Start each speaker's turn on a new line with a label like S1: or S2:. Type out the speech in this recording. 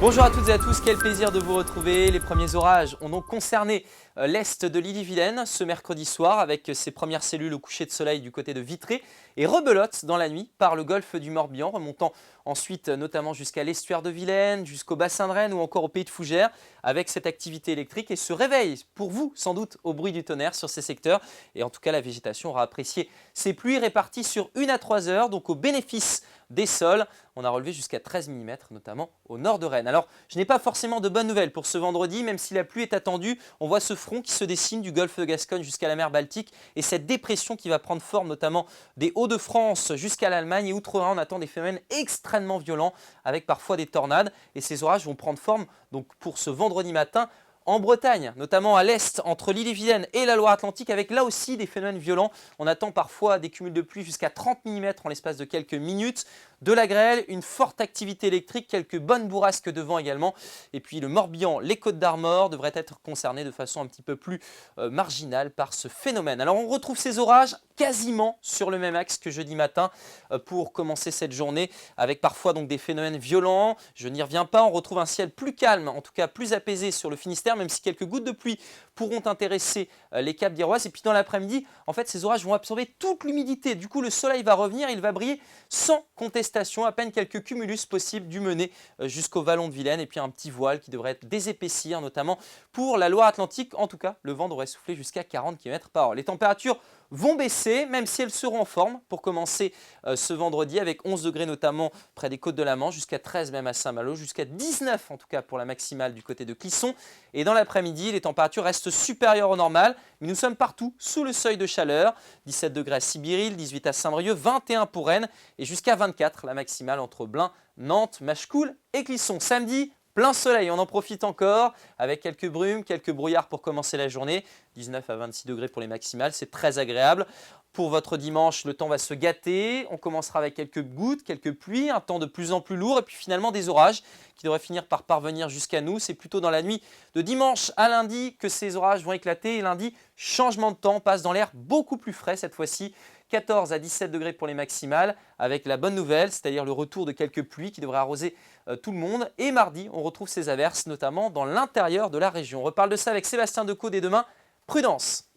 S1: Bonjour à toutes et à tous, quel plaisir de vous retrouver. Les premiers orages ont donc concerné l'est de l'Ille-et-Vilaine ce mercredi soir avec ses premières cellules au coucher de soleil du côté de Vitré et rebelote dans la nuit par le golfe du Morbihan, remontant ensuite notamment jusqu'à l'estuaire de Vilaine, jusqu'au bassin de Rennes ou encore au pays de Fougères avec cette activité électrique et ce réveil pour vous sans doute au bruit du tonnerre sur ces secteurs. Et en tout cas la végétation aura apprécié ces pluies réparties sur 1 à 3 heures, donc au bénéfice des sols. On a relevé jusqu'à 13 mm, notamment au nord de Rennes. Alors, je n'ai pas forcément de bonnes nouvelles pour ce vendredi, même si la pluie est attendue. On voit ce front qui se dessine du golfe de Gascogne jusqu'à la mer Baltique et cette dépression qui va prendre forme notamment des Hauts-de-France jusqu'à l'Allemagne. Et outre-Rhin, on attend des phénomènes extrêmement violents avec parfois des tornades. Et ces orages vont prendre forme donc pour ce vendredi matin en Bretagne, notamment à l'est, entre l'Ille-et-Vilaine et la Loire-Atlantique, avec là aussi des phénomènes violents. On attend parfois des cumuls de pluie jusqu'à 30 mm en l'espace de quelques minutes. De la grêle, une forte activité électrique, quelques bonnes bourrasques de vent également. Et puis le Morbihan, les Côtes-d'Armor devraient être concernés de façon un petit peu plus marginale par ce phénomène. Alors on retrouve ces orages quasiment sur le même axe que jeudi matin pour commencer cette journée, avec parfois donc des phénomènes violents. Je n'y reviens pas, on retrouve un ciel plus calme, en tout cas plus apaisé sur le Finistère, même si quelques gouttes de pluie pourront intéresser les Caps d'Iroise. Et puis dans l'après-midi, en fait, ces orages vont absorber toute l'humidité. Du coup, le soleil va revenir, il va briller sans contestation. À peine quelques cumulus possibles du Mené jusqu'au vallon de Vilaine. Et puis un petit voile qui devrait désépaissir, notamment pour la Loire-Atlantique. En tout cas, le vent devrait souffler jusqu'à 40 km par heure. Les températures vont baisser, même si elles seront en forme pour commencer ce vendredi, avec 11 degrés notamment près des côtes de la Manche, jusqu'à 13 même à Saint-Malo, jusqu'à 19 en tout cas pour la maximale du côté de Clisson. Et dans l'après-midi, les températures restent supérieures au normal, mais nous sommes partout sous le seuil de chaleur. 17 degrés à Sibiril, 18 à Saint-Brieuc, 21 pour Rennes et jusqu'à 24 la maximale entre Blain, Nantes, Machecoul et Clisson. Samedi, plein soleil, on en profite encore avec quelques brumes, quelques brouillards pour commencer la journée. 19 à 26 degrés pour les maximales, c'est très agréable. Pour votre dimanche, le temps va se gâter. On commencera avec quelques gouttes, quelques pluies, un temps de plus en plus lourd et puis finalement des orages qui devraient finir par parvenir jusqu'à nous. C'est plutôt dans la nuit de dimanche à lundi que ces orages vont éclater. Et lundi, changement de temps, on passe dans l'air beaucoup plus frais cette fois-ci. 14 à 17 degrés pour les maximales avec la bonne nouvelle, c'est-à-dire le retour de quelques pluies qui devraient arroser tout le monde. Et mardi, on retrouve ces averses, notamment dans l'intérieur de la région. On reparle de ça avec Sébastien Decaux dès demain. Prudence!